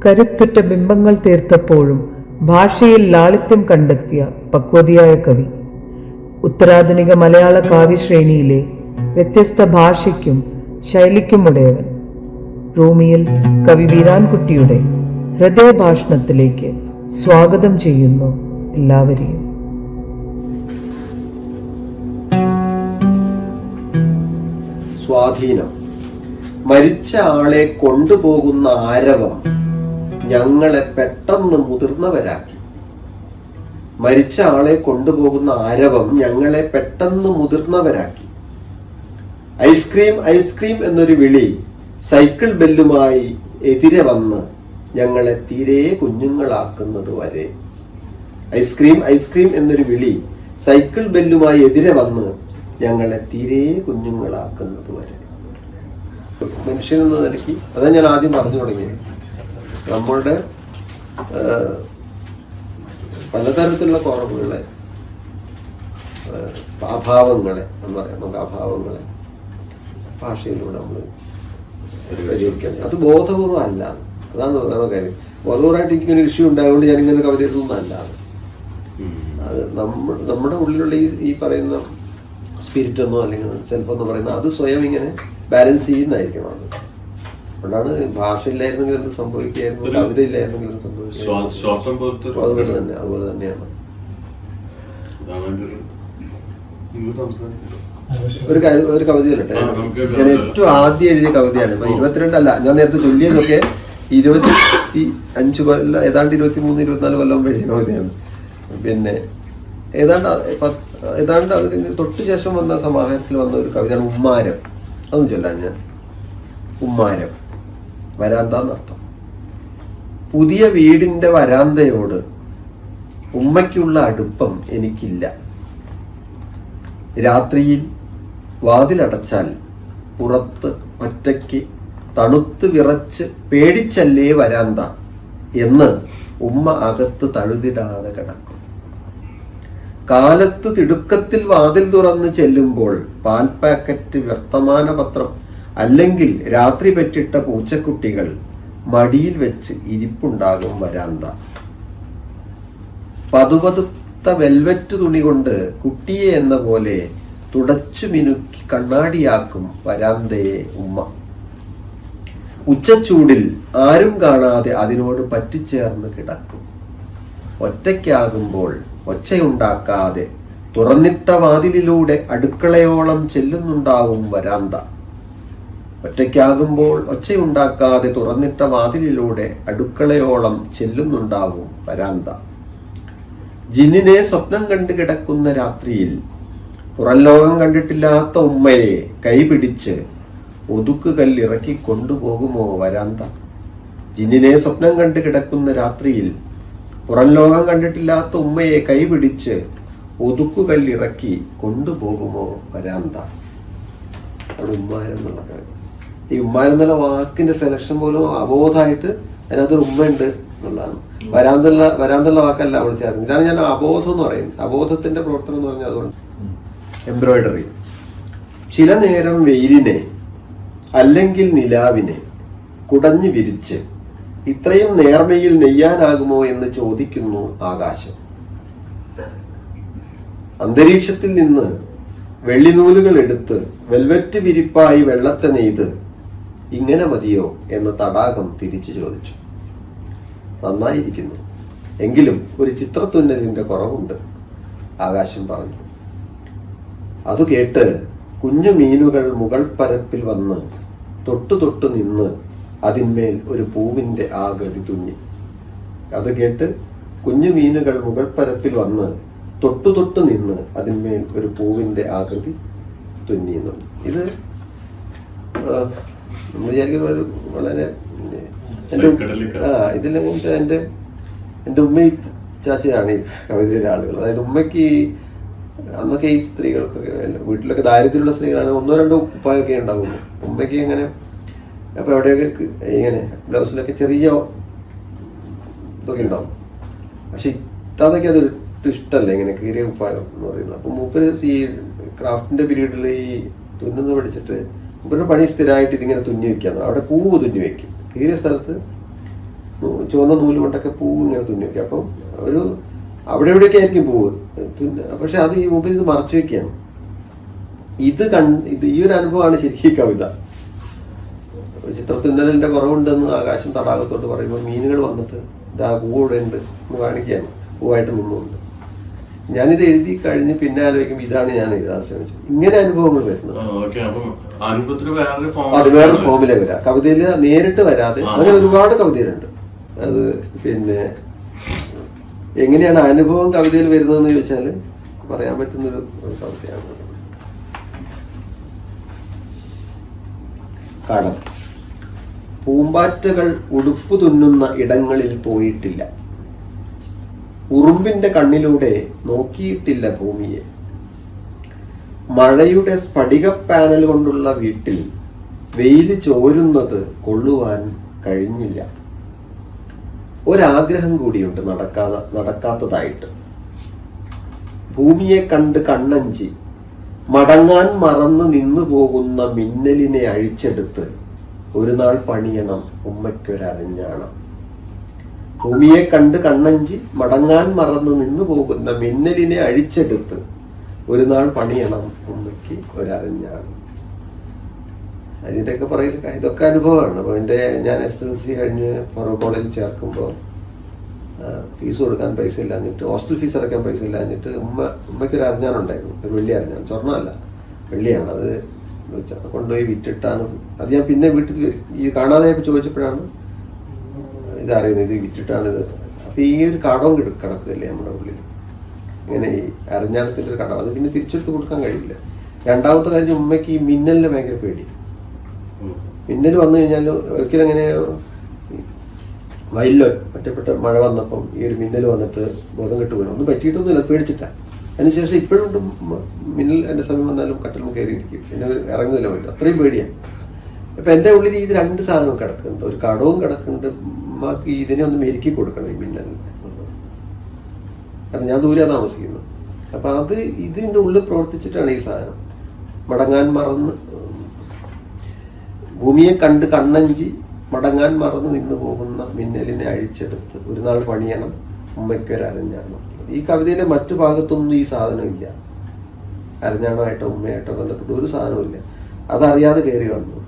കരുത്തുറ്റ ബിംബങ്ങൾ തീർത്തപ്പോഴും ഭാഷയിൽ ലാളിത്യം കണ്ടെത്തിയ പക്വതിയായ കവി. ഉത്തരാധുനിക മലയാള കാവ്യശ്രേണിയിലെ വ്യത്യസ്ത ഭാഷയ്ക്കും ശൈലിക്കുമുടയവൻ. റൂമിയിൽ കവി വീരാൻകുട്ടിയുടെ ഹൃദയഭാഷണത്തിലേക്ക് സ്വാഗതം ചെയ്യുന്നു എല്ലാവരെയും. സ്വാധീനം. മരിച്ച ആളെ കൊണ്ടുപോകുന്ന ആരവം ഞങ്ങളെ പെട്ടെന്ന് മുതിർന്നവരാക്കി. മരിച്ച ആളെ കൊണ്ടുപോകുന്ന ആരവം ഞങ്ങളെ പെട്ടെന്ന് മുതിർന്നവരാക്കി. ഐസ്ക്രീം ഐസ്ക്രീം എന്നൊരു വിളി സൈക്കിൾ ബെല്ലുമായി എതിരെ വന്ന് ഞങ്ങളെ തീരെ കുഞ്ഞുങ്ങളാക്കുന്നത് വരെ. ഐസ്ക്രീം ഐസ്ക്രീം എന്നൊരു വിളി സൈക്കിൾ ബെല്ലുമായി എതിരെ വന്ന് ഞങ്ങളെ തീരെ കുഞ്ഞുങ്ങളാക്കുന്നത് വരെ. മനുഷ്യൻ എന്ന നിലയ്ക്ക് അതാ ഞാൻ ആദ്യം പറഞ്ഞു തുടങ്ങിയത്. നമ്മളുടെ പലതരത്തിലുള്ള കുറവുകളെ, അഭാവങ്ങളെ എന്ന് പറയാം, നമുക്ക് അഭാവങ്ങളെ ഭാഷയിലൂടെ നമ്മൾ പരിഹരിക്കാൻ. അത് ബോധപൂർവം അല്ല. അതാണ് വേറെ കാര്യം. ബോധപൂർവമായിട്ട് എനിക്കിങ്ങനെ ഇഷ്യൂ ഉണ്ടായതുകൊണ്ട് ഞാനിങ്ങനെ കവിത എഴുതുന്നതല്ല. അത് നമ്മുടെ ഉള്ളിലുള്ള ഈ പറയുന്ന സ്പിരിറ്റ് എന്നോ അല്ലെങ്കിൽ സെൽഫ് എന്ന് പറയുന്ന അത് സ്വയം ഇങ്ങനെ ബാലൻസ് ചെയ്യുന്നതായിരിക്കണം. അത് അതുകൊണ്ടാണ് ഭാഷ ഇല്ലായിരുന്നെങ്കിൽ എന്ത് സംഭവിക്കുകയായിരുന്നു, കവിത ഇല്ലായിരുന്നെങ്കിൽ എന്ത് സംഭവിക്കുകയായിരുന്നു. അതുപോലെ തന്നെയാണ്. ഒരു കവിത ചൊല്ലട്ടെ. ഞാൻ ഏറ്റവും ആദ്യം എഴുതിയ കവിതയാണ്. 22 അല്ല, ഞാൻ നേരത്തെ ചൊല്ലിയതൊക്കെ 25 കൊല്ലം, ഏതാണ്ട് 23-24 കൊല്ലം എഴുതിയ കവിതയാണ്. പിന്നെ ഏതാണ്ട് അത് തൊട്ട് ശേഷം വന്ന സമാഹാരത്തിൽ വന്ന ഒരു കവിതയാണ് ഉമ്മാരം. അതൊന്നും ചൊല്ലാൻ ഞാൻ. ഉമ്മാരം, വരാന്ത എന്നർത്ഥം. പുതിയ വീടിന്റെ വരാന്തയോട് ഉമ്മയ്ക്കുള്ള അടുപ്പം എനിക്കില്ല. രാത്രിയിൽ വാതിലടച്ചാൽ പുറത്ത് ഒറ്റയ്ക്ക് തണുത്ത് വിറച്ച് പേടിച്ചല്ലേ വരാന്ത എന്ന് ഉമ്മ അകത്ത് തഴുതിടാതെ കിടക്കും. കാലത്ത് തിടുക്കത്തിൽ വാതിൽ തുറന്ന് ചെല്ലുമ്പോൾ പാൽ പാക്കറ്റ്, വർത്തമാന പത്രം അല്ലെങ്കിൽ രാത്രി പെറ്റിട്ട പൂച്ചക്കുട്ടികൾ മടിയിൽ വെച്ച് ഇരിപ്പുണ്ടാകും വരാന്ത. പതുപതുത്ത വെൽവെറ്റ് തുണി കൊണ്ട് കുട്ടിയെ എന്ന പോലെ തുടച്ചു മിനുക്കി കണ്ണാടിയാക്കും വരാന്തയെ ഉമ്മ. ഉച്ചച്ചൂടിൽ ആരും കാണാതെ അതിനോട് പറ്റിച്ചേർന്ന് കിടക്കും. ഒറ്റയ്ക്കാകുമ്പോൾ ഒച്ചയുണ്ടാക്കാതെ തുറന്നിട്ട വാതിലിലൂടെ അടുക്കളയോളം ചെല്ലുന്നുണ്ടാവും വരാന്ത. ഒറ്റയ്ക്കാകുമ്പോൾ ഒച്ചയുണ്ടാക്കാതെ തുറന്നിട്ട വാതിലിലൂടെ അടുക്കളയോളം ചെല്ലുന്നുണ്ടാവും വരാന്ത. ജിന്നിനെ സ്വപ്നം കണ്ടു കിടക്കുന്ന രാത്രിയിൽ പുറം ലോകം കണ്ടിട്ടില്ലാത്ത ഉമ്മയെ കൈപിടിച്ച് ഒതുക്കുകല്ലിറക്കി കൊണ്ടുപോകുമോ വരാന്ത. ജിന്നിനെ സ്വപ്നം കണ്ടു കിടക്കുന്ന രാത്രിയിൽ പുറം ലോകം കണ്ടിട്ടില്ലാത്ത ഉമ്മയെ കൈപിടിച്ച് ഒതുക്കുകല്ലിറക്കി കൊണ്ടുപോകുമോ വരാന്ത. അവിടെ ഉമ്മാരം എന്നുള്ള കാര്യം. ഈ ഉമ്മാരം എന്നുള്ള വാക്കിന്റെ സെലക്ഷൻ പോലും അബോധമായിട്ട് അതിനകത്തൊരു ഉമ്മയുണ്ട് എന്നുള്ളതാണ്. വരാന്തുള്ള വാക്കല്ല നമ്മൾ ചേർന്ന്. ഇതാണ് ഞാൻ അബോധം എന്ന് പറയുന്നത്. അബോധത്തിന്റെ പ്രവർത്തനം എന്ന് പറഞ്ഞാൽ അതുകൊണ്ട്. എംബ്രോയിഡറി. ചില നേരം വെയിലിനെ അല്ലെങ്കിൽ നിലാവിനെ കുടഞ്ഞു വിരിച്ച് ഇത്രയും നേർമയിൽ നെയ്യാനാകുമോ എന്ന് ചോദിക്കുന്നു ആകാശം. അന്തരീക്ഷത്തിൽ നിന്ന് വെള്ളിനൂലുകൾ എടുത്ത് വെൽവെറ്റ് വിരിപ്പായി വെള്ളത്തെ നെയ്ത് ഇങ്ങനെ മതിയോ എന്ന് തടാകം തിരിച്ചു ചോദിച്ചു. നന്നായിരിക്കുന്നു, എങ്കിലും ഒരു ചിത്രത്തുന്നലിന്റെ കുറവുണ്ട്, ആകാശം പറഞ്ഞു. അത് കേട്ട് കുഞ്ഞു മീനുകൾ മുകൾ പരപ്പിൽ വന്ന് തൊട്ടു നിന്ന് അതിന്മേൽ ഒരു പൂവിന്റെ ആകൃതി തുന്നി. അത് കേട്ട് കുഞ്ഞു മീനുകൾ മുകൾ പരപ്പിൽ വന്ന് തൊട്ടു നിന്ന് അതിന്മേൽ ഒരു പൂവിന്റെ ആകൃതി തുന്നി എന്നുണ്ട്. ഇത് നമ്മൾ വിചാരിക്കുന്ന വളരെ ഇതിലെങ്കിൽ എൻ്റെ ഉമ്മയും ചാച്ചയാണ് ഈ കവിതയിലെ ആളുകൾ. അതായത് ഉമ്മയ്ക്ക് അന്നൊക്കെ ഈ സ്ത്രീകൾക്കൊക്കെ വീട്ടിലൊക്കെ ദാരിദ്ര്യമുള്ള സ്ത്രീകളാണ് 1-2 ഉപ്പായൊക്കെ ഉണ്ടാകുന്നു. ഉമ്മയ്ക്ക് ഇങ്ങനെ അപ്പൊ എവിടെയൊക്കെ ഇങ്ങനെ ബ്ലൗസിലൊക്കെ ചെറിയ ഇതൊക്കെ ഉണ്ടാവും. പക്ഷെ ഇത്താതൊക്കെ അതൊരു ഇഷ്ടമല്ല ഇങ്ങനെ കീറിയ ഉപ്പായം എന്ന് പറയുന്നത്. അപ്പൊ മൂപ്പര് ഈ ക്രാഫ്റ്റിന്റെ പീരീഡിൽ ഈ തുന്നുന്നത് പഠിച്ചിട്ട് മൂപ്പരുടെ പണി സ്ഥിരമായിട്ട് ഇതിങ്ങനെ തുന്നി വെക്കാന്ന്. അവിടെ പൂവ് തുന്നി വെക്കും. കീറിയ സ്ഥലത്ത് ചുവന്ന നൂല് കൊണ്ടൊക്കെ പൂവ് ഇങ്ങനെ തുന്നി വയ്ക്കും. അപ്പം ഒരു അവിടെ എവിടെയൊക്കെ ആയിരിക്കും പൂവ് പക്ഷെ അത് ഈ മുമ്പിൽ ഇത് മറച്ചു വെക്കുകയാണ്. ഇത് ഈ ഒരു അനുഭവമാണ് ശരിക്കും കവിത. ചിത്രത്തുന്നലിന്റെ കുറവുണ്ടെന്ന് ആകാശം തടാകത്തോട്ട് പറയുമ്പോൾ മീനുകൾ വന്നിട്ട് ഇതാ പൂവിടെ ഉണ്ട് എന്ന് കാണിക്കുകയാണ്, പൂവായിട്ട് നിന്നുകൊണ്ട്. ഞാനിത് എഴുതി കഴിഞ്ഞ് പിന്നെ ആലോചിക്കുമ്പോൾ ഇതാണ് ഞാൻ എഴുതാൻ ശ്രമിച്ചത്. ഇങ്ങനെ അനുഭവങ്ങൾ വരുന്നത് അത് വേറൊരു ഫോമിലെ വരാം. കവിതയിൽ നേരിട്ട് വരാതെ അങ്ങനെ ഒരുപാട് കവിതയിലുണ്ട്. അത് പിന്നെ എങ്ങനെയാണ് അനുഭവം കവിതയിൽ വരുന്നതെന്ന് ചോദിച്ചാൽ പറയാൻ പറ്റുന്നൊരു കവിതയാണ്. കടം. പൂമ്പാറ്റകൾ ഉടുപ്പു തുന്നുന്ന ഇടങ്ങളിൽ പോയിട്ടില്ല, ഉറുമ്പിന്റെ കണ്ണിലൂടെ നോക്കിയിട്ടില്ല ഭൂമിയെ, മഴയുടെ സ്ഫടിക പാനൽ കൊണ്ടുള്ള വീട്ടിൽ വെയിൽ ചോരുന്നത് കൊള്ളുവാൻ കഴിഞ്ഞില്ല. ഒരാഗ്രഹം കൂടിയുണ്ട് നടക്കാത്തതായിട്ട്. ഭൂമിയെ കണ്ട് കണ്ണഞ്ചി മടങ്ങാൻ മറന്ന് നിന്നു പോകുന്ന മിന്നലിനെ അഴിച്ചെടുത്ത് ഒരു നാൾ പണിയണം ഉമ്മയ്ക്കൊരഞ്ഞാണം. ഭൂമിയെ കണ്ട് കണ്ണഞ്ചി മടങ്ങാൻ മറന്ന് നിന്നു പോകുന്ന മിന്നലിനെ അഴിച്ചെടുത്ത് ഒരു നാൾ പണിയണം ഉമ്മയ്ക്ക് ഒരഞ്ഞാണം. അതിൻ്റെയൊക്കെ പറയില്ല, ഇതൊക്കെ അനുഭവമാണ്. അപ്പോൾ ഞാൻ SSLC കഴിഞ്ഞ് ഫറൂഖ് കോളേജിൽ ചേർക്കുമ്പോൾ ഫീസ് കൊടുക്കാൻ പൈസ ഇല്ലാഞ്ഞിട്ട്, ഹോസ്റ്റൽ ഫീസ് അടയ്ക്കാൻ പൈസ ഇല്ലാഞ്ഞിട്ട് ഉമ്മയ്ക്കൊരു അരഞ്ഞാനുണ്ടായിരുന്നു. ഒരു വെള്ളി അരഞ്ഞാൻ, സ്വർണ്ണമല്ല വെള്ളിയാണ്. അത് കൊണ്ടുപോയി വിറ്റിട്ടാണ്. അത് ഞാൻ പിന്നെ വീട്ടിൽ ഈ കാണാതെയൊക്കെ ചോദിച്ചപ്പോഴാണ് ഇതറിയുന്നത്, ഇത് വിറ്റിട്ടാണിത്. അപ്പോൾ ഈ ഒരു കടവും കിടക്കുകയല്ലേ നമ്മുടെ ഉള്ളിൽ, ഇങ്ങനെ ഈ അരഞ്ഞാണത്തിൻ്റെ ഒരു കടം. അത് പിന്നെ തിരിച്ചെടുത്ത് കൊടുക്കാൻ കഴിയില്ല. രണ്ടാമത്തെ കാര്യം, ഉമ്മയ്ക്ക് ഈ മിന്നലിനെ ഭയങ്കര പേടി. മിന്നൽ വന്നു കഴിഞ്ഞാൽ ഒരിക്കലും അങ്ങനെ വയലിലോ ഒറ്റപ്പെട്ട മഴ വന്നപ്പം ഈ ഒരു മിന്നൽ വന്നിട്ട് ബോധം കെട്ട് വീണു. ഒന്നും പറ്റിയിട്ടൊന്നുമില്ല, പേടിച്ചിട്ടാണ്. അതിനുശേഷം ഇപ്പോഴും മിന്നൽ എൻ്റെ സമയം വന്നാലും കട്ടിലും കയറിയിരിക്കും, പിന്നെ ഇറങ്ങുന്നില്ല പോലും, അത്രയും പേടിയാണ്. അപ്പം എൻ്റെ ഉള്ളിൽ ഇത് രണ്ട് സാധനവും കിടക്കുന്നുണ്ട്, ഒരു കടവും കിടക്കുന്നുണ്ട്. ഉമ്മക്ക് ഇതിനെ ഒന്ന് മെരുക്കി കൊടുക്കണം ഈ മിന്നലിന്, കാരണം ഞാൻ ദൂരെയാണ് താമസിക്കുന്നത്. അപ്പം അത് ഇതിൻ്റെ ഉള്ളിൽ പ്രവർത്തിച്ചിട്ടാണ് ഈ സാധനം. മടങ്ങാൻ മറന്ന് ഭൂമിയെ കണ്ട് കണ്ണഞ്ചി മടങ്ങാൻ മറന്ന് നിന്ന് പോകുന്ന മിന്നലിനെ അഴിച്ചെടുത്ത് ഒരു നാൾ പണിയണം ഉമ്മയ്ക്കൊരഞ്ഞാണം. ഈ കവിതയിലെ മറ്റു ഭാഗത്തൊന്നും ഈ സാധനം ഇല്ല. അരഞ്ഞാണമായിട്ടോ ഉമ്മയായിട്ടോ ബന്ധപ്പെട്ട് ഒരു സാധനവും ഇല്ല. അതറിയാതെ കയറി വന്നു.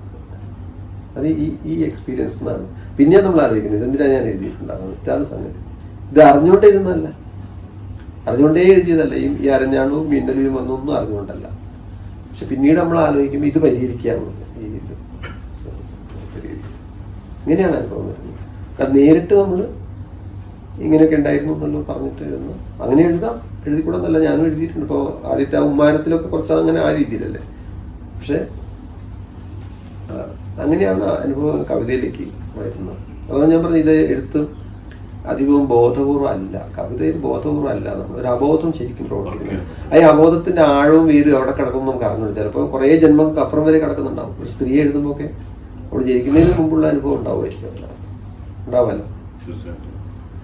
അത് ഈ എക്സ്പീരിയൻസ് എന്നാണ്. പിന്നെ നമ്മൾ ആലോചിക്കുന്നത് ഇതെന്തിനാണ് ഞാൻ എഴുതിയിട്ടുണ്ടാകുന്നത്. ഇതാണ് സംഗതി. ഇത് അറിഞ്ഞുകൊണ്ടിരുന്നല്ല, അറിഞ്ഞുകൊണ്ടേ എഴുതിയതല്ല. ഈ അരഞ്ഞാണവും മിന്നലും വന്നൊന്നും അറിഞ്ഞുകൊണ്ടല്ല. പക്ഷെ പിന്നീട് നമ്മൾ ആലോചിക്കുമ്പോൾ ഇത് പരിഹരിക്കാറുണ്ട്. ഇങ്ങനെയാണ് അനുഭവം വരുന്നത്. കാരണം നേരിട്ട് നമ്മൾ ഇങ്ങനെയൊക്കെ ഉണ്ടായിരുന്നു എന്നുള്ളത് പറഞ്ഞിട്ട് എഴുതുന്നു. അങ്ങനെ എഴുതിക്കൂടെന്നല്ല, ഞാനും എഴുതിയിട്ടുണ്ട്. ഇപ്പോൾ ആദ്യത്തെ ആ ഉമ്മാനത്തിലൊക്കെ കുറച്ച് അങ്ങനെ ആ രീതിയിലല്ലേ. പക്ഷെ അങ്ങനെയാണ് അനുഭവം കവിതയിലേക്ക് വരുന്നത്. അതാണ് ഞാൻ പറഞ്ഞത്, ഇത് എഴുത്ത് അധികവും ബോധപൂർവ്വം അല്ല, കവിതയിൽ ബോധപൂർവ്വം അല്ല. നമ്മളൊരു അബോധം ശരിക്കും പ്രവർത്തിക്കുന്നത്. ആ അബോധത്തിന്റെ ആഴവും വേരും എവിടെ കിടക്കും നമുക്ക് അറിഞ്ഞു. ചിലപ്പോൾ കുറേ ജന്മങ്ങൾക്ക് അപ്പുറം വരെ കിടക്കുന്നുണ്ടാവും. ഒരു സ്ത്രീ എഴുതുമ്പോൾ ഒക്കെ അവിടെ ജനിക്കുന്നതിന് മുമ്പുള്ള അനുഭവം ഉണ്ടാവുമായിരിക്കും, ഉണ്ടാവല്ലോ.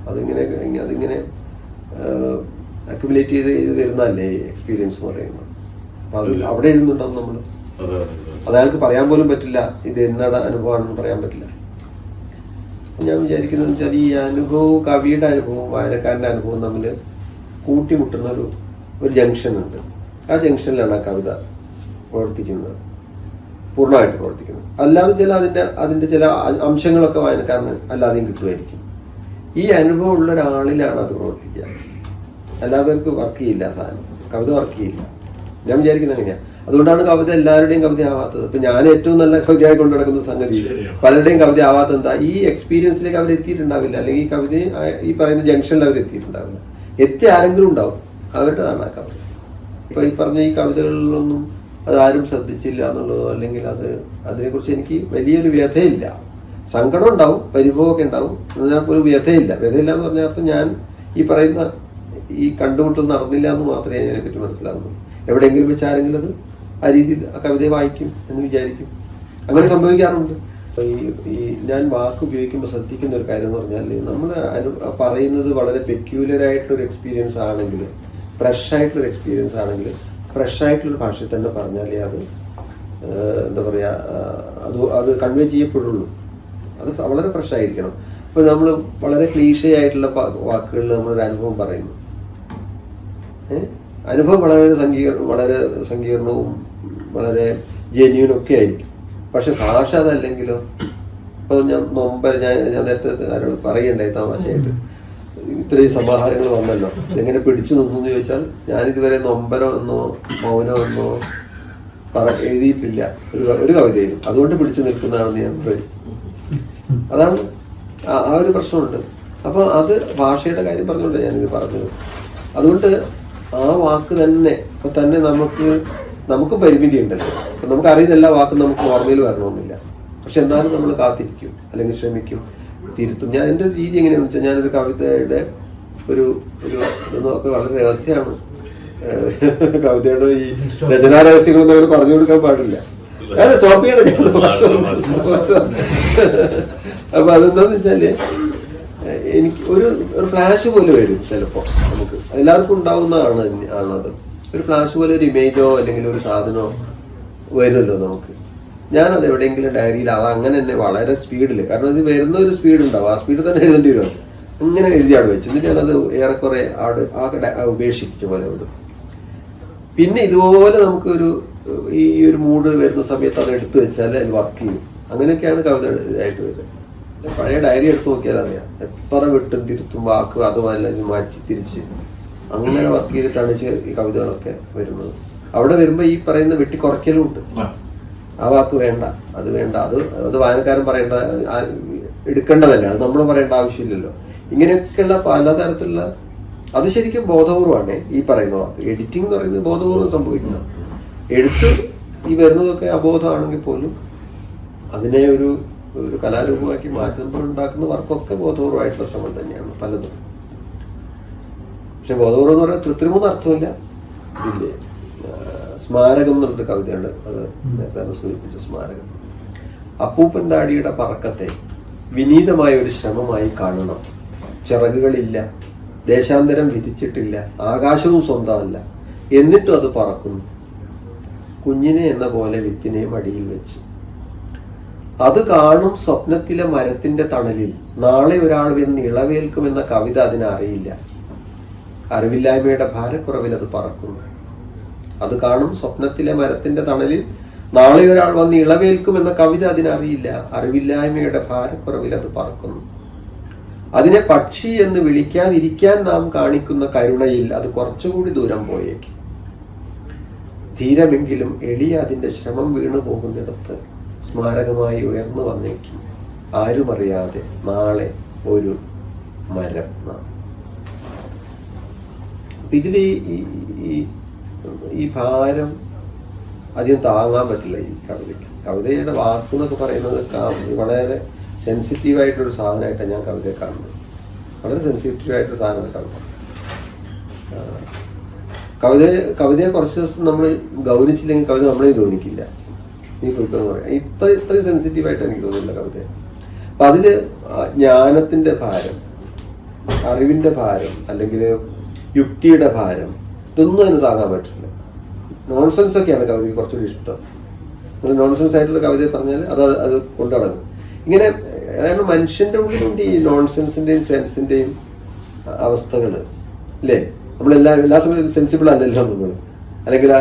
അതിങ്ങനെ അക്യുമുലേറ്റ് ചെയ്ത് വരുന്നതല്ലേ എക്സ്പീരിയൻസ് എന്ന് പറയുന്നത്. അപ്പം അത് അവിടെ എഴുതുന്നുണ്ടാവും നമ്മൾ. അതയാൾക്ക് പറയാൻ പോലും പറ്റില്ല ഇത് എന്താണ് അനുഭവമാണെന്ന് പറയാൻ പറ്റില്ല. ഞാൻ വിചാരിക്കുന്നത് വെച്ചാൽ ഈ അനുഭവവും കവിയുടെ അനുഭവവും വായനക്കാരൻ്റെ അനുഭവവും തമ്മിൽ കൂട്ടിമുട്ടുന്ന ഒരു ജംഗ്ഷൻ ഉണ്ട്. ആ ജംഗ്ഷനിലാണ് ആ കവിത പ്രവർത്തിക്കുന്നത്, പൂർണ്ണമായിട്ട് പ്രവർത്തിക്കുന്നത്. അല്ലാതെ അതിൻ്റെ ചില അംശങ്ങളൊക്കെ വായനക്കാരന് അല്ലാതെയും കിട്ടുമായിരിക്കും. ഈ അനുഭവം ഉള്ള ഒരാളിലാണ് അത് പ്രവർത്തിക്കുക. അല്ലാതെ അവർക്ക് വർക്ക് ചെയ്യില്ല, സാധനം കവിത വർക്ക് ചെയ്യില്ല. ഞാൻ വിചാരിക്കുന്നത് അങ്ങനെയാണ്. അതുകൊണ്ടാണ് കവിത എല്ലാവരുടെയും കവിത ആവാത്തത്. ഇപ്പം ഞാൻ ഏറ്റവും നല്ല കവിതയായി കൊണ്ടു നടക്കുന്ന സംഗതി പലരുടെയും കവിത ആവാത്തത് എന്താ? ഈ എക്സ്പീരിയൻസിലേക്ക് അവർ എത്തിയിട്ടുണ്ടാവില്ല, അല്ലെങ്കിൽ ഈ കവിത ഈ പറയുന്ന ജംഗ്ഷനിൽ അവർ എത്തിയിട്ടുണ്ടാവില്ല. എത്തി ആരെങ്കിലും ഉണ്ടാവും, അവരുടേതാണ് ആ കവിത. ഇപ്പം ഈ പറഞ്ഞ ഈ കവിതകളിലൊന്നും അതാരും ശ്രദ്ധിച്ചില്ല എന്നുള്ളതോ, അല്ലെങ്കിൽ അതിനെക്കുറിച്ച് എനിക്ക് വലിയൊരു വ്യഥയില്ല. സങ്കടം ഉണ്ടാവും, പരിഭവമൊക്കെ ഉണ്ടാവും, എന്നാൽ ഒരു വ്യഥയില്ല. വ്യഥയില്ല എന്ന് പറഞ്ഞ അർത്ഥം ഞാൻ ഈ പറയുന്ന ഈ കണ്ടുമുട്ടൽ നടന്നില്ല എന്ന് മാത്രമേ അതിനെപ്പറ്റി മനസ്സിലാവുള്ളൂ. എവിടെയെങ്കിലും വെച്ച് ആരെങ്കിലും അത് ആ രീതിയിൽ ആ കവിതയെ വായിക്കും എന്ന് വിചാരിക്കും. അങ്ങനെ സംഭവിക്കാറുണ്ട്. ഈ ഞാൻ വാക്ക് ഉപയോഗിക്കുമ്പോൾ ശ്രദ്ധിക്കുന്ന ഒരു കാര്യം എന്ന് പറഞ്ഞാൽ, നമ്മൾ പറയുന്നത് വളരെ പെക്യൂലർ ആയിട്ടുള്ളൊരു എക്സ്പീരിയൻസ് ആണെങ്കിൽ, ഫ്രഷ് ആയിട്ടുള്ളൊരു എക്സ്പീരിയൻസ് ആണെങ്കിൽ, ഫ്രഷ് ആയിട്ടുള്ളൊരു ഭാഷയിൽ തന്നെ പറഞ്ഞാലേ അത് എന്താ പറയുക, അത് കൺവേ ചെയ്യപ്പെടുള്ളൂ. അത് വളരെ ഫ്രഷ് ആയിരിക്കണം. ഇപ്പൊ നമ്മൾ വളരെ ക്ലീഷേ ആയിട്ടുള്ള വാക്കുകളിൽ നമ്മളൊരു അനുഭവം പറയുന്നു. അനുഭവം വളരെ സങ്കീർണവും വളരെ ജെന്യൂനും ഒക്കെ ആയിരിക്കും. പക്ഷെ ഭാഷ അതല്ലെങ്കിലോ. ഇപ്പൊ ഞാൻ നേരത്തെ ആരോട് പറയണ്ടായി തമാശയായിട്ട്, ഇത്രയും സമാഹാരങ്ങൾ വന്നല്ലോ, എങ്ങനെ പിടിച്ചു നിന്നു എന്ന് ചോദിച്ചാൽ ഞാനിതുവരെ നൊമ്പരം എന്നോ മൗനം എന്നോ എഴുതിയിട്ടില്ല ഒരു കവിതയിലും. അതുകൊണ്ട് പിടിച്ചു നിൽക്കുന്നതാണെന്ന് ഞാൻ പറയും. അതാണ് ആ ഒരു പ്രശ്നമുണ്ട്. അപ്പൊ അത് ഭാഷയുടെ കാര്യം പറഞ്ഞുകൊണ്ട് ഞാനിത് പറഞ്ഞത്. അതുകൊണ്ട് ആ വാക്ക് തന്നെ ഇപ്പൊ തന്നെ നമുക്ക് പരിമിതി ഉണ്ടല്ലോ. അപ്പൊ നമുക്ക് അറിയുന്ന എല്ലാ വാക്കും നമുക്ക് ഓർമ്മയിൽ വരണമെന്നില്ല. പക്ഷെ എന്നാലും നമ്മൾ കാത്തിരിക്കും, അല്ലെങ്കിൽ ശ്രമിക്കും, തിരുത്തും. ഞാൻ എൻ്റെ ഒരു രീതി എങ്ങനെയാണെന്ന് വെച്ചാൽ, ഞാനൊരു കവിതയുടെ ഒരു ഇതൊക്കെ വളരെ രഹസ്യമാണ്. കവിതയുടെ ഈ രചനാ രഹസ്യങ്ങളൊന്നും അങ്ങനെ പറഞ്ഞു കൊടുക്കാൻ പാടില്ല. അല്ല, സ്റ്റോപ്പ് ചെയ്യണം. അപ്പൊ അതെന്താന്ന് വെച്ചാല് എനിക്ക് ഒരു ഫ്ലാഷ് പോലെ വരും ചിലപ്പോ. നമുക്ക് എല്ലാവർക്കും ഉണ്ടാവുന്നതാണത്. ഒരു ഫ്ലാഷ് പോലെ ഒരു ഇമേജോ അല്ലെങ്കിൽ ഒരു സാധനമോ വരുമല്ലോ നമുക്ക്. ഞാനത് എവിടെയെങ്കിലും ഡയറിയിൽ അത് അങ്ങനെ തന്നെ വളരെ സ്പീഡിൽ, കാരണം ഇത് വരുന്ന ഒരു സ്പീഡ് ഉണ്ടാവും, ആ സ്പീഡിൽ തന്നെ എഴുതേണ്ടി വരും. അങ്ങനെ എഴുതിയാണ് വെച്ചു. എന്നിട്ട് ഞാനത് ഏറെക്കുറെ ഉപേക്ഷിച്ച പോലെ വിടും. പിന്നെ ഇതുപോലെ നമുക്കൊരു ഈ ഒരു മൂഡ് വരുന്ന സമയത്ത് അത് എടുത്തു വെച്ചാൽ അത് വർക്ക് ചെയ്യും. അങ്ങനെയൊക്കെയാണ് കവിത ആയിട്ട് വരുന്നത്. പഴയ ഡയറി എടുത്ത് നോക്കിയാൽ അറിയാം, എത്ര വിട്ടും തിരുത്തും വാക്ക് അതുമല്ല ഇത് മാറ്റി തിരിച്ച് അങ്ങനെ വർക്ക് ചെയ്തിട്ടാണ് ഈ കവിതകളൊക്കെ വരുന്നത്. അവിടെ വരുമ്പോൾ ഈ പറയുന്ന വെട്ടിക്കുറയ്ക്കലും ഉണ്ട്. ആ വാക്ക് വേണ്ട, അത് വേണ്ട, അത് വായനക്കാരൻ പറയേണ്ട, എടുക്കേണ്ടതല്ല, അത് നമ്മൾ പറയേണ്ട ആവശ്യമില്ലല്ലോ. ഇങ്ങനെയൊക്കെയുള്ള പലതരത്തിലുള്ള, അത് ശരിക്കും ബോധപൂർവമാണ് ഈ പറയുന്ന വാക്ക്. എഡിറ്റിംഗ് എന്ന് പറയുന്നത് ബോധപൂർവ്വം സംഭവിക്കുന്ന, എഴുത്ത് ഈ വരുന്നതൊക്കെ അബോധമാണെങ്കിൽ പോലും അതിനെ ഒരു കലാരൂപമാക്കി മാറ്റുമ്പോൾ ഉണ്ടാക്കുന്ന വർക്കൊക്കെ ബോധപൂർവമായിട്ടുള്ള ശ്രമം തന്നെയാണ് പലതും. പക്ഷെ ബോധപൂർവം എന്ന് പറയാൻ കൃത്രിമൊന്നും അർത്ഥമില്ല. ഇതില്ലേ സ്മാരകം എന്നുള്ളൊരു കവിതയുണ്ട്, അത് നേരത്തെ സൂചിപ്പിച്ച സ്മാരകം. അപ്പൂപ്പൻ താടിയുടെ പറക്കത്തെ വിനീതമായ ഒരു ശ്രമമായി കാണണം. ചിറകുകളില്ല, ദേശാന്തരം വിധിച്ചിട്ടില്ല, ആകാശവും സ്വന്തമല്ല, എന്നിട്ടും അത് പറക്കുന്നു. കുഞ്ഞിനെ എന്ന പോലെ വിത്തിനെ മടിയിൽ വെച്ച് അത് കാണും സ്വപ്നത്തിലെ മരത്തിന്റെ തണലിൽ. നാളെ ഒരാൾ വന്ന് ഇളവേൽക്കുമെന്ന കവിത അതിനറിയില്ല. അറിവില്ലായ്മയുടെ ഭാരക്കുറവിൽ അത് പറക്കുന്നു. അത് കാണും സ്വപ്നത്തിലെ മരത്തിന്റെ തണലിൽ. നാളെ ഒരാൾ വന്ന് ഇളവേൽക്കുമെന്ന കവിത അതിനറിയില്ല. അറിവില്ലായ്മയുടെ ഭാരക്കുറവിൽ അത് പറക്കുന്നു. അതിനെ പക്ഷി എന്ന് വിളിക്കാതിരിക്കാൻ നാം കാണിക്കുന്ന കരുണയിൽ അത് കുറച്ചുകൂടി ദൂരം പോയേക്കും. ധീരമെങ്കിലും എളിയ അതിന്റെ ശ്രമം വീണു പോകുന്നിടത്ത് സ്മാരകമായി ഉയർന്നു വന്നേക്കും. ആരുമറിയാതെ നാളെ ഒരു മരം. ഇതിൽ ഈ ഭാരം അധികം താങ്ങാൻ പറ്റില്ല ഈ കവിതയ്ക്ക്. കവിതയുടെ വാക്ക് എന്നൊക്കെ പറയുന്നത് വളരെ സെൻസിറ്റീവായിട്ടൊരു സാധനമായിട്ടാണ് ഞാൻ കവിതയെ കാണുന്നത്. വളരെ സെൻസിറ്റീവായിട്ടൊരു സാധനമാണ് കവിതയെ കുറച്ച് ദിവസം നമ്മൾ ഗൗനിച്ചില്ലെങ്കിൽ കവിത നമ്മളെ ഗൗനിക്കില്ല. ഈ കുറിപ്പെന്ന് പറയാം, ഇത്രയും സെൻസിറ്റീവായിട്ട് എനിക്ക് തോന്നുന്നില്ല കവിത. അപ്പൊ അതില് ജ്ഞാനത്തിന്റെ ഭാരം, അറിവിന്റെ ഭാരം, അല്ലെങ്കിൽ യുക്തിയുടെ ഭാരം, ഇതൊന്നും അതിന് താങ്ങാൻ പറ്റില്ല. നോൺസെൻസ് ഒക്കെയാണ് കവിതയ്ക്ക് കുറച്ചുകൂടി ഇഷ്ടം. നോൺസെൻസ് ആയിട്ടുള്ള കവിതയെ പറഞ്ഞാൽ അത് കൊണ്ടടങ്ങും. ഇങ്ങനെ അതായത് മനുഷ്യന്റെ ഉള്ളിലുണ്ട് ഈ നോൺസെൻസിന്റെയും സെൻസിന്റെയും അവസ്ഥകൾ, അല്ലേ? എല്ലാ സമയത്തും സെൻസിബിൾ അല്ലല്ലോ നമ്മൾ, അല്ലെങ്കിൽ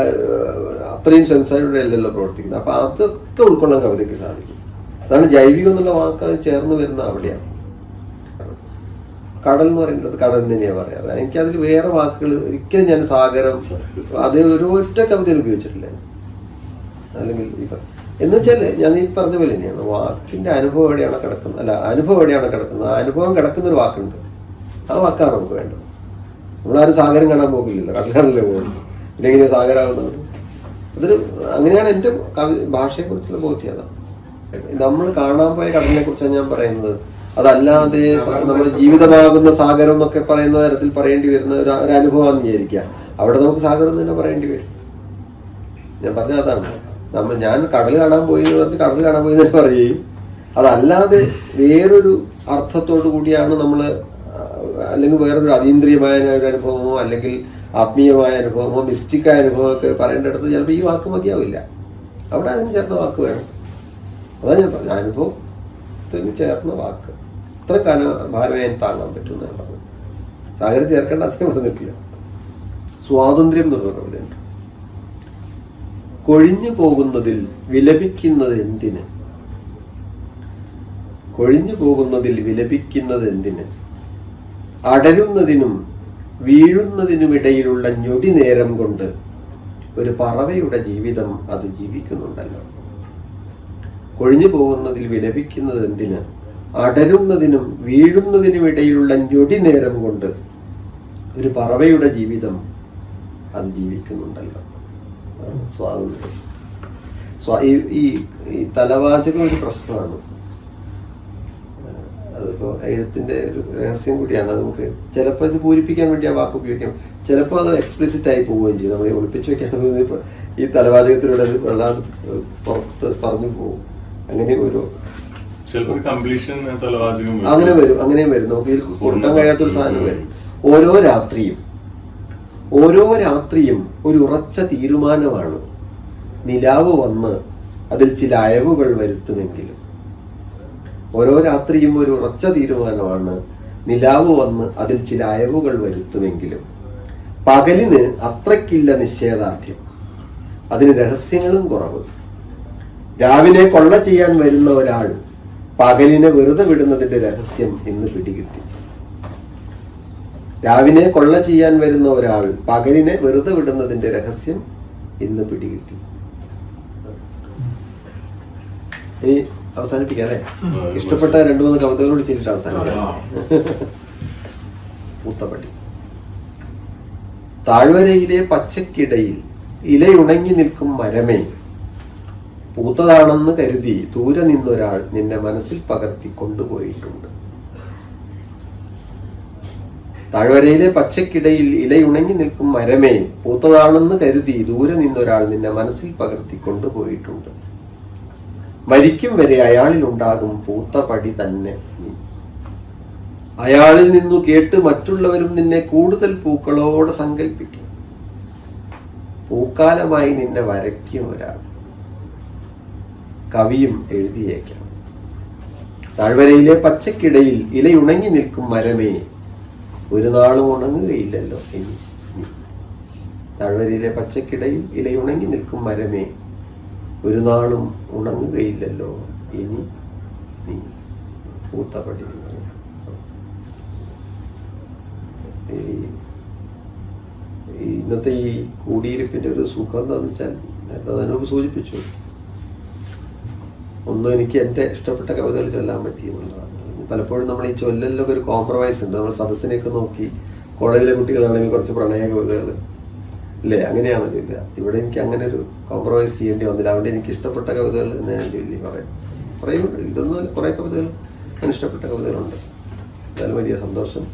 അത്രയും സെൻസൈഡ് അല്ലല്ലോ പ്രവർത്തിക്കുന്നത്. അപ്പൊ അതൊക്കെ ഉൾക്കൊള്ളാൻ കവിതയ്ക്ക് സാധിക്കും. അതാണ് ജൈവികം എന്നുള്ള വാക്ക് ചേർന്ന് വരുന്ന അവിടെയാണ്. കടൽ എന്ന് പറയുന്നത് കടൽ തന്നെയാണ് പറയാറ്. എനിക്കതിൽ വേറെ വാക്കുകൾ ഒരിക്കലും ഞാൻ സാഗരം അത് ഒരു ഒറ്റ കവിതയിൽ ഉപയോഗിച്ചിട്ടില്ല. അല്ലെങ്കിൽ എന്ന് വെച്ചാല് ഞാൻ ഈ പറഞ്ഞ പോലെ തന്നെയാണ്, വാക്കിന്റെ അനുഭവം എവിടെയാണ് കിടക്കുന്നത്, അനുഭവം എവിടെയാണ് കിടക്കുന്നത്, ആ അനുഭവം കിടക്കുന്നൊരു വാക്കുണ്ട്. ആ വാക്കാണ് നമുക്ക് വേണ്ടത്. നമ്മളാരും സാഗരം കാണാൻ പോകില്ലല്ലോ, കടലാണല്ലേ പോകുന്നത്. പിന്നെ എങ്ങനെയാണ് സാഗരമാകുന്നത്? അതൊരു അങ്ങനെയാണ് എൻ്റെ ഭാഷയെക്കുറിച്ചുള്ള ബോധ്യത. നമ്മൾ കാണാൻ പോയ കടലിനെ കുറിച്ചാണ് ഞാൻ പറയുന്നത്. അതല്ലാതെ നമ്മുടെ ജീവിതമാകുന്ന സാഗരം എന്നൊക്കെ പറയുന്ന തരത്തിൽ പറയേണ്ടി വരുന്ന ഒരു അനുഭവമാണെന്ന് വിചാരിക്കുക. അവിടെ നമുക്ക് സാഗരം തന്നെ പറയേണ്ടി വരും. ഞാൻ പറഞ്ഞ അതാണ്. ഞാൻ കടൽ കാണാൻ പോയി എന്ന് പറഞ്ഞ് കടൽ കാണാൻ പോയി എന്ന് പറയുകയും അതല്ലാതെ വേറൊരു അർത്ഥത്തോടു കൂടിയാണ് നമ്മൾ, അല്ലെങ്കിൽ വേറൊരു അതീന്ദ്രിയമായ ഒരു അനുഭവമോ അല്ലെങ്കിൽ ആത്മീയമായ അനുഭവമോ മിസ്റ്റിക്കായ അനുഭവമോ ഒക്കെ പറയേണ്ടടുത്ത് ചിലപ്പോൾ ഈ വാക്ക് മതിയാവില്ല. അവിടെ അതിന് ചേർന്ന വാക്ക് വേണം. അതാണ് ഞാൻ പറഞ്ഞത്. അനുഭവം സാഗരത്തിന് ചേർന്ന വാക്ക്. ഇത്ര കാലം ഭാരമേ താങ്ങാൻ പറ്റുമെന്ന് ഞാൻ പറഞ്ഞു. സാഗരം ചേർക്കേണ്ട അധികം പറഞ്ഞിട്ടില്ല. സ്വാതന്ത്ര്യം എന്നുള്ള കവിതയുണ്ട്. കൊഴിഞ്ഞു പോകുന്നതിൽ വിലപിക്കുന്നത് എന്തിന്, കൊഴിഞ്ഞു പോകുന്നതിൽ വിലപിക്കുന്നത് എന്തിന്, അടരുന്നതിനും വീഴുന്നതിനുമിടയിലുള്ള ഞൊടി നേരം കൊണ്ട് ഒരു പറവയുടെ ജീവിതം അത് ജീവിക്കുന്നുണ്ടല്ലോ. കൊഴിഞ്ഞു പോകുന്നതിൽ വിലപിക്കുന്നത് എന്തിന്, അടരുന്നതിനും വീഴുന്നതിനുമിടയിലുള്ള ഞൊടി നേരം കൊണ്ട് ഒരു പറവയുടെ ജീവിതം അത് ജീവിക്കുന്നുണ്ടല്ലോ. സ്വാതന്ത്ര്യം. ഈ തലവാചകം ഒരു പ്രശ്നമാണ്. അതിപ്പോൾ എഴുത്തിൻ്റെ ഒരു രഹസ്യം കൂടിയാണ്. അത് നമുക്ക് ചിലപ്പോൾ ഇത് പൂരിപ്പിക്കാൻ വേണ്ടി ആ വാക്ക് ഉപയോഗിക്കാം, ചിലപ്പോൾ അത് എക്സ്പ്ലിസിറ്റ് ആയി പോവുകയും ചെയ്യും. നമ്മൾ ഒളിപ്പിച്ച് വെക്കാൻ ഇപ്പോൾ ഈ തലവാചകത്തിലൂടെ അത് വല്ലാതെ പുറത്ത് പറഞ്ഞു പോകും. അങ്ങനെ ഒരു അങ്ങനെ വരും, അങ്ങനെയും വരും. നമുക്ക് ഇതിൽ കൊടുക്കാൻ കഴിയാത്തൊരു സാധനം വരും. ഓരോ രാത്രിയും ഒരു ഉറച്ച തീരുമാനമാണ്. നിലാവ് വന്ന് അതിൽ ചില അയവുകൾ വരുത്തുമെങ്കിലും. ഓരോ രാത്രിയും ഒരു ഉറച്ച തീരുമാനമാണ്. നിലാവ് വന്ന് അതിൽ ചില അയവുകൾ വരുത്തുമെങ്കിലും പകലിന് അത്രയ്ക്കില്ല നിശ്ചയദാർഢ്യം, അതിന് രഹസ്യങ്ങളും കുറവ്. രാവിലെ കൊള്ള ചെയ്യാൻ വരുന്ന ഒരാൾ പകലിനെ വെറുതെ വിടുന്നതിന്റെ രഹസ്യം ഇന്ന് പിടികിട്ടി. രാവിലെ കൊള്ള ചെയ്യാൻ വരുന്ന ഒരാൾ പകലിനെ വെറുതെ വിടുന്നതിന്റെ രഹസ്യം ഇന്ന് പിടികിട്ടി. ഇനി അവസാനിപ്പിക്കാം അല്ലേ? ഇഷ്ടപ്പെട്ട 2-3 കവിതകളോട് ചെയ്തിട്ട് അവസാനിപ്പിക്കാം. പൂത്തപ്പടി. താഴ്വരയിലെ പച്ചക്കിടയിൽ ഇലയുണങ്ങി നിൽക്കും മരമേ, പൂത്തതാണെന്ന് കരുതി ദൂരെ നിന്നൊരാൾ നിന്നെ മനസ്സിൽ പകർത്തി കൊണ്ടുപോയിട്ടുണ്ട്. താഴ്വരയിലെ പച്ചക്കിടയിൽ ഇലയുണങ്ങി നിൽക്കും മരമേ, പൂത്തതാണെന്ന് കരുതി ദൂരെ നിന്നൊരാൾ നിന്നെ മനസ്സിൽ പകർത്തി കൊണ്ടുപോയിട്ടുണ്ട്. മരിക്കും വരെ അയാളിൽ ഉണ്ടാകും പൂത്ത പടി തന്നെ. അയാളിൽ നിന്നു കേട്ട് മറ്റുള്ളവരും നിന്നെ കൂടുതൽ പൂക്കളോട് സങ്കല്പിക്കും. പൂക്കാലമായി നിന്നെ വരയ്ക്കും ഒരാൾ, കവിയും എഴുതിയേക്കാം. താഴ്വരയിലെ പച്ചക്കിടയിൽ ഇലയുണങ്ങി നിൽക്കും മരമേ, ഒരു നാളും ഉണങ്ങുകയില്ലല്ലോ ഇനി. താഴ്വരയിലെ പച്ചക്കിടയിൽ ഇലയുണങ്ങി നിൽക്കും മരമേ, ഒരു നാളും ഉണങ്ങുകയില്ലല്ലോ ഇനി നീ. പൂത്തപടി. ഇന്നത്തെ ഈ കൂടിയിരിപ്പിന്റെ ഒരു സുഖം എന്താണെന്ന് വെച്ചാൽ, അതിനോട് സൂചിപ്പിച്ചു, ഒന്നും എനിക്ക് എൻ്റെ ഇഷ്ടപ്പെട്ട കവിതകൾ ചൊല്ലാൻ പറ്റിയെന്നുള്ളതാണ്. പലപ്പോഴും നമ്മൾ ഈ ചൊല്ലലിലൊക്കെ ഒരു കോംപ്രമൈസ് ഉണ്ട്. നമ്മൾ സദസ്സിനെയൊക്കെ നോക്കി, കോളേജിലെ കുട്ടികളാണെങ്കിൽ കുറച്ച് പ്രണയ കവിതകൾ അല്ലേ, അങ്ങനെയാണല്ലോ ഇല്ല. ഇവിടെ എനിക്ക് അങ്ങനെ ഒരു കോംപ്രമൈസ് ചെയ്യേണ്ടി വന്നില്ല. അതുകൊണ്ട് എനിക്ക് ഇഷ്ടപ്പെട്ട കവിതകൾ തന്നെ ഞാൻ ചൊല്ലി കുറേ ഇതൊന്നും കുറേ കവിതകൾ ഞാൻ ഇഷ്ടപ്പെട്ട കവിതകളുണ്ട്. എന്തായാലും വലിയ സന്തോഷം.